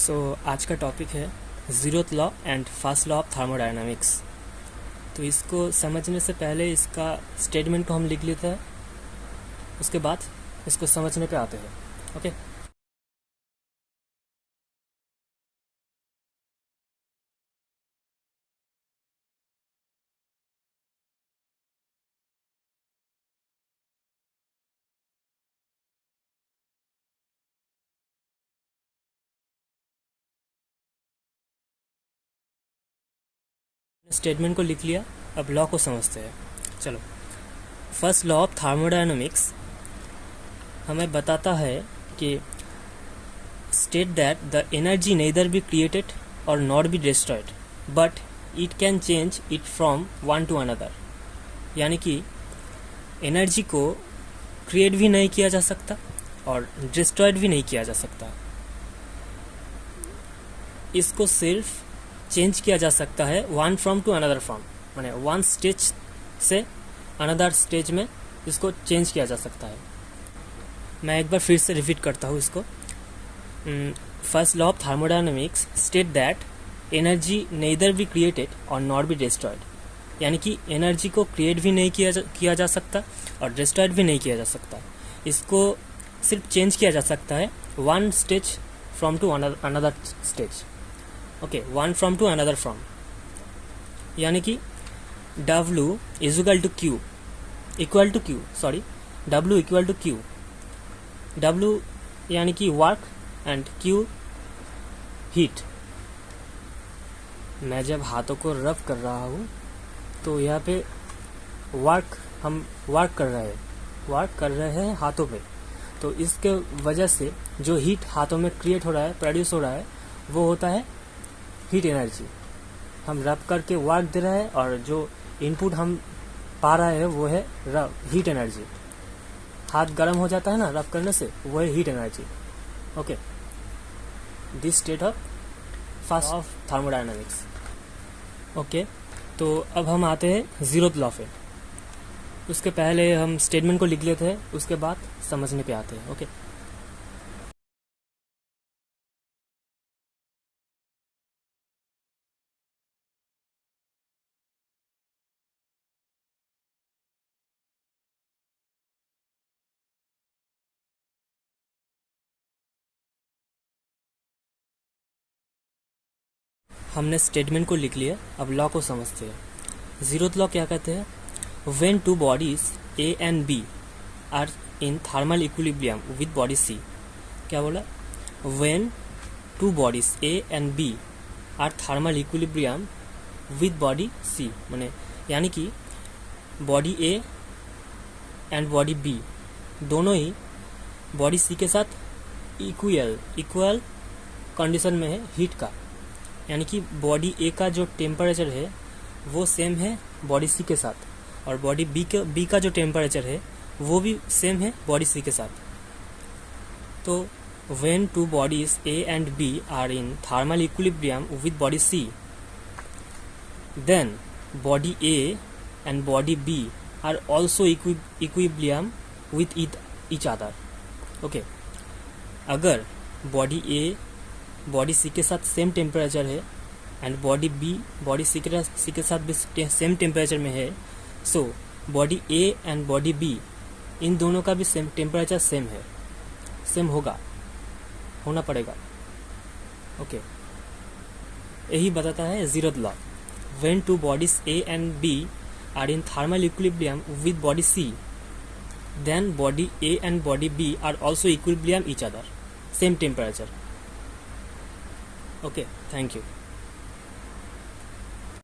आज का टॉपिक है zeroth law and first law of thermodynamics. तो इसको समझने से पहले इसका स्टेटमेंट को हम लिख लेते हैं, उसके बाद इसको समझने पे आते हैं। ओके, स्टेटमेंट को लिख लिया, अब लॉ को समझते हैं। चलो, फर्स्ट लॉ ऑफ थर्मोडायनामिक्स हमें बताता है कि state that the energy neither be created और not be destroyed but it can change it from one to another. यानी कि एनर्जी को क्रिएट भी नहीं किया जा सकता और डिस्ट्रॉयड भी नहीं किया जा सकता, इसको सिर्फ चेंज किया जा सकता है one form to another form, माने वन स्टेज से अनदर स्टेज में इसको चेंज किया जा सकता है। मैं एक बार फिर से रिपीट करता हूँ इसको। First law of thermodynamics state that energy neither be created और नॉट बी डिस्ट्रॉयड। यानी कि एनर्जी को क्रिएट भी नहीं किया जा सकता और डिस्ट्रॉयड भी नहीं किया जा सकता, इसको सिर्फ चेंज किया जा सकता है one stage from to another stage. Okay, one form to another form, यानी कि W equal to Q, W यानी कि वर्क एंड Q हीट। मैं जब हाथों को रब कर रहा हूँ तो यहाँ पे हम वर्क कर रहे हैं हाथों पे, तो इसके वजह से जो हीट हाथों में क्रिएट हो रहा है, प्रोड्यूस हो रहा है, वो होता है हीट एनर्जी। हम रब करके वर्क दे रहे हैं और जो इनपुट हम पा रहे हैं वो है हीट एनर्जी। हाथ गर्म हो जाता है ना रब करने से, वो है heat energy. Okay, this state of first of thermodynamics. Okay, तो अब हम आते हैं ज़ीरोथ लॉ पे। उसके पहले हम स्टेटमेंट को लिख लेते हैं, उसके बाद समझने पे आते हैं। ओके, हमने स्टेटमेंट को लिख लिया, अब लॉ को समझते हैं। ज़ीरोथ लॉ क्या कहते हैं? When two bodies A and B are in thermal equilibrium with body C। क्या बोला? When two bodies A and B are thermal equilibrium with body C, माने यानी कि body A and body B दोनों ही body C के साथ equal condition में है हीट का। यानी कि बॉडी A का जो टेम्परेचर है वो सेम है बॉडी C के साथ, और बॉडी B का जो टेम्परेचर है वो भी सेम है बॉडी C के साथ। तो when two bodies A and B are in thermal equilibrium with body C, then body A and body B are also equilibrium with each other. Okay, अगर बॉडी A बॉडी C के साथ same temperature है and body B body C के साथ भी same temperature में है, so body A and body B इन दोनों का भी सेम टेम्परेचर सेम होना पड़ेगा। ओके, यही बताता है zeroth law. When two bodies A and B are in thermal equilibrium with body C, then body A and body B are also equilibrium each other, same temperature. Okay, thank you.